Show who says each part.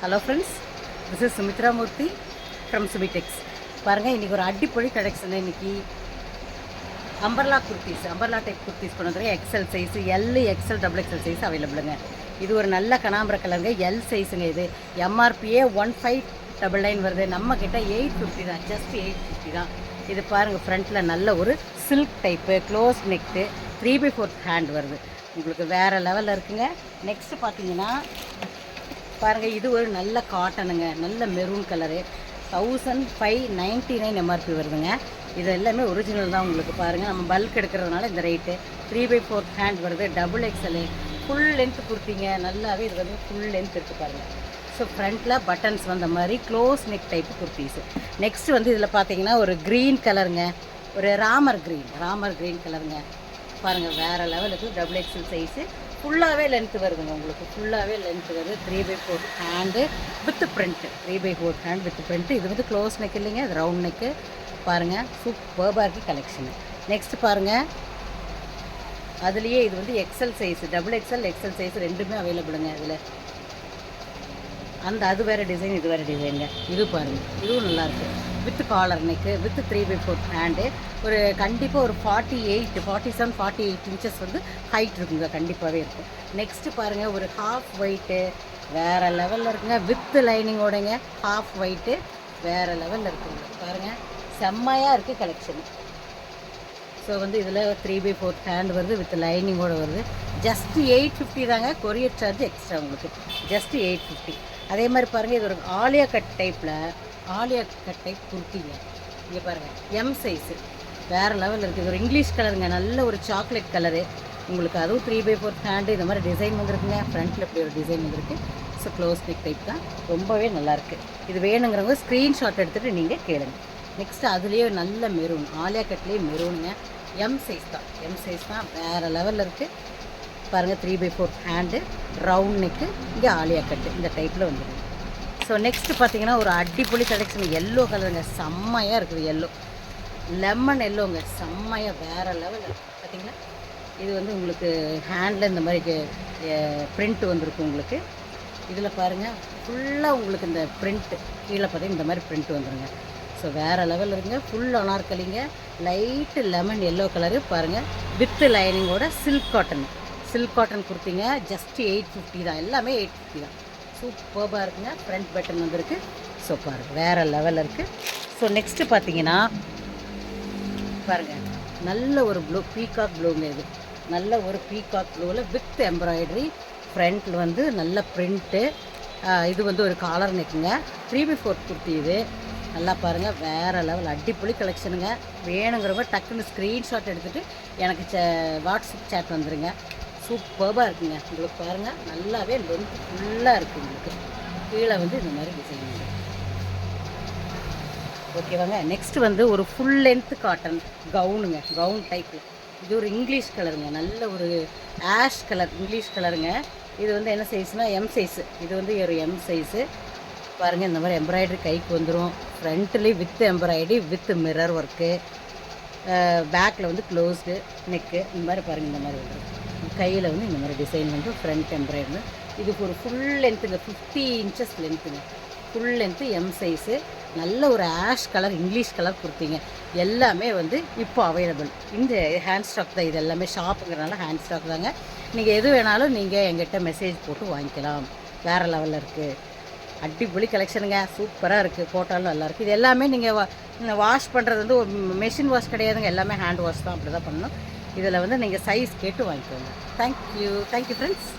Speaker 1: Hello friends, this is Sumithra Murthy from Sumitex. பாருங்கள், இன்றைக்கி ஒரு அடிப்பொழி கலெக்ஷன். இன்றைக்கி umbrella kurtis, umbrella type kurtis கொண்டு வந்துருங்க. XL size, L, XL, double XL size அவைலபிளுங்க. இது ஒரு நல்ல கனாம்பர கலருங்க. எல் சைஸுங்க. இது எம்ஆர்பியே 1599 வருது. நம்மக்கிட்ட 850 தான், ஜஸ்ட் 850 தான். இது பாருங்கள், ஃப்ரண்ட்டில் நல்ல ஒரு silk type, close neck, 3/4 hand வருது. உங்களுக்கு வேறு லெவலில் இருக்குங்க. நெக்ஸ்ட்டு பார்த்தீங்கன்னா பாருங்கள், இது ஒரு நல்ல காட்டனுங்க, நல்ல மெரூன் கலரு, 1599 எம்ஆர்பி வருதுங்க. இது எல்லாமே ஒரிஜினல் தான். உங்களுக்கு பாருங்கள், நம்ம பல்க் எடுக்கிறதுனால இந்த ரேட்டு. 3/4 ஹேண்ட் வருது, டபுள் எக்ஸலு, ஃபுல் லென்த் கொடுத்தீங்க. நல்லாவே இது வந்து ஃபுல் லென்த் இருக்குது பாருங்கள். ஸோ ஃப்ரண்ட்டில் பட்டன்ஸ் வந்த மாதிரி close neck type kurtis. Next வந்து இதில் பார்த்தீங்கன்னா ஒரு க்ரீன் கலருங்க, ஒரு ராமர் க்ரீன் கலருங்க. பாருங்கள், வேறு லெவலுக்கு டபுள் எக்ஸல் சைஸு, ஃபுல்லாகவே லென்த்து வருதுங்க. உங்களுக்கு ஃபுல்லாகவே லென்த்து வருது. 3/4 hand with print, 3/4 hand with print. இது வந்து க்ளோஸ் நெக் இல்லைங்க, இது ரவுண்ட் நெக்கு. பாருங்கள், சூப்பர்பாக இருக்குது கலெக்ஷனு. நெக்ஸ்ட்டு பாருங்கள், அதுலேயே இது வந்து XL size, double XL, XL size ரெண்டுமே அவைலபிளுங்க. இதில் அது வேறு டிசைன், இது வேறு டிசைனுங்க. இது பாருங்கள், இதுவும் நல்லாயிருக்கு. With collar neck, with 3/4 hand. ஒரு கண்டிப்பாக ஒரு 47, 48 இன்ச்சஸ் வந்து ஹைட் இருக்குங்க, கண்டிப்பாகவே இருக்கும். நெக்ஸ்ட்டு பாருங்கள், ஒரு ஹாஃப் ஒயிட்டு வேறு லெவலில் இருக்குங்க. வித் லைனிங்கோடைங்க, ஹாஃப் ஒயிட்டு வேறு லெவலில் இருக்குங்க. பாருங்கள், செம்மையாக இருக்குது கலெக்ஷன். ஸோ வந்து இதில் 3/4 ஹேண்ட் வருது, வித் லைனிங்கோடு வருது. ஜஸ்ட்டு 850 தாங்க. கொரியர் சார்ஜ் எக்ஸ்ட்ரா உங்களுக்கு, ஜஸ்ட்டு 850. அதே மாதிரி பாருங்கள், இது ஒரு ஆலியா கட் டைப் குர்த்திங்க. இங்கே பாருங்கள், எம் சைஸு வேறு லெவலில் இருக்குது. இது ஒரு இங்கிலீஷ் கலருங்க, நல்ல ஒரு சாக்லேட் கலரு உங்களுக்கு. அதுவும் 3/4 ஹேண்டு இந்த மாதிரி டிசைன் வந்துருக்குங்க. ஃப்ரண்ட்டில் இப்படி ஒரு டிசைன் வந்துருக்கு. ஸோ க்ளோஸ் நெக் டைப் தான், ரொம்பவே நல்லாயிருக்கு. இது வேணுங்கிறவங்க ஸ்க்ரீன்ஷாட் எடுத்துகிட்டு நீங்கள் கேளுங்க. நெக்ஸ்ட்டு அதுலேயே நல்ல மெரூன், ஆலியா கட்லேயே மெரூனுங்க. எம் சைஸ் தான், வேறு லெவலில் இருக்குது. பாருங்கள், 3/4 ஹேண்டு, ரவுண்ட் நெக்கு, இங்கே ஆலியா கட்டு இந்த டைப்பில் வந்துடுது. ஸோ நெக்ஸ்ட்டு பார்த்தீங்கன்னா ஒரு அடிப்பொலி கலெக்ஷன். எல்லோ கலருங்க, செம்மையாக இருக்குது. எல்லோ, லெமன் எல்லோங்க, செம்மையாக வேறு லெவலில் பார்த்தீங்கன்னா. இது வந்து உங்களுக்கு ஹேண்டில் இந்த மாதிரி ப்ரிண்ட்டு வந்திருக்கும் உங்களுக்கு. இதில் பாருங்கள், ஃபுல்லாக உங்களுக்கு இந்த ப்ரிண்ட்டு கீழே பார்த்தீங்கன்னா இந்த மாதிரி ப்ரிண்ட்டு வந்துடுங்க. ஸோ வேறு லெவலில் இருக்குங்க. ஃபுல் அனார்கலிங்க, லைட்டு லெமன் எல்லோ கலரு. பாருங்கள், வித் லைனிங்கோட சில்க் காட்டன் கொடுத்தீங்க. ஜஸ்ட் 850 தான், எல்லாமே 850 தான். சூப்பர்பாக இருக்குங்க. ஃப்ரண்ட் பட்டன் வந்துருக்கு. ஸோ பாருங்கள், வேறு லெவலில் இருக்குது. ஸோ நெக்ஸ்ட்டு பார்த்தீங்கன்னா பாருங்கள், நல்ல ஒரு ப்ளூ, பீகாக் ப்ளூங்க. இது நல்ல ஒரு பீகாக் ப்ளூவில் வித் எம்ப்ராய்டரி, ஃப்ரண்ட்டில் வந்து நல்ல ப்ரிண்ட்டு. இது வந்து ஒரு காலர் நெக்குங்க, 3/4 குர்த்தி. இது நல்லா பாருங்கள், வேறு லெவல் அடிப்பொலி கலெக்ஷனுங்க. வேணுங்கிறவங்க டக்குன்னு ஸ்க்ரீன்ஷாட் எடுத்துகிட்டு எனக்கு வாட்ஸ்அப் சேட் வந்துடுங்க. சூப்பர்பாக இருக்குங்க. உங்களுக்கு பாருங்கள், நல்லாவே லென்த் ஃபுல்லாக இருக்குது. உங்களுக்கு கீழே வந்து இந்த மாதிரி டிசைன் இருக்குது. ஓகேவாங்க. நெக்ஸ்ட்டு வந்து ஒரு ஃபுல் லென்த்து காட்டன் கவுனுங்க, கவுன் டைப்பு. இது ஒரு இங்கிலீஷ் கலருங்க, நல்ல ஒரு ஆஷ் கலர், இங்கிலீஷ் கலருங்க. இது வந்து என்ன சைஸ்னால் எம் சைஸு. இது வந்து ஒரு எம் சைஸு. பாருங்கள், இந்த மாதிரி எம்ப்ராய்டரி கைக்கு வந்துடும். ஃப்ரண்ட்லேயும் with embroidery with mirror work. பேக்கில் வந்து க்ளோஸ்டு நெக்கு. இந்த மாதிரி பாருங்கள், இந்த மாதிரி வந்துடும். கையில் வந்து இந்த மாதிரி டிசைன் வந்து ஃப்ரண்ட் எம்ப்ராய்டரி. இதுக்கு ஒரு ஃபுல் லென்த்துங்க, 50 இன்ச்சஸ் லென்த்துங்க, ஃபுல் லென்த்து எம் சைஸு. நல்ல ஒரு ஆஷ் கலர், இங்கிலீஷ் கலர் கொடுத்தீங்க. எல்லாமே வந்து இப்போ அவைலபிள். இந்த ஹேண்ட் ஸ்டாக் தான். இது எல்லாமே ஷாப்புங்கிறனால ஹேண்ட் ஸ்டாக் தாங்க. நீங்கள் எது வேணாலும் நீங்கள் எங்கிட்ட மெசேஜ் போட்டு வாங்கிக்கலாம். வேறு லெவலில் இருக்குது. அடிப்பொலி கலெக்ஷனுங்க, சூப்பராக இருக்குது. போட்டாலும் நல்லாயிருக்கு. இது எல்லாமே நீங்கள் வாஷ் பண்ணுறது வந்து ஒரு மெஷின் வாஷ் கிடையாதுங்க, எல்லாமே ஹேண்ட் வாஷ் தான். அப்படி தான் பண்ணணும். இதில் வந்து நீங்கள் சைஸ் கேட்டு வாங்கிக்கோங்க. Thank you friends.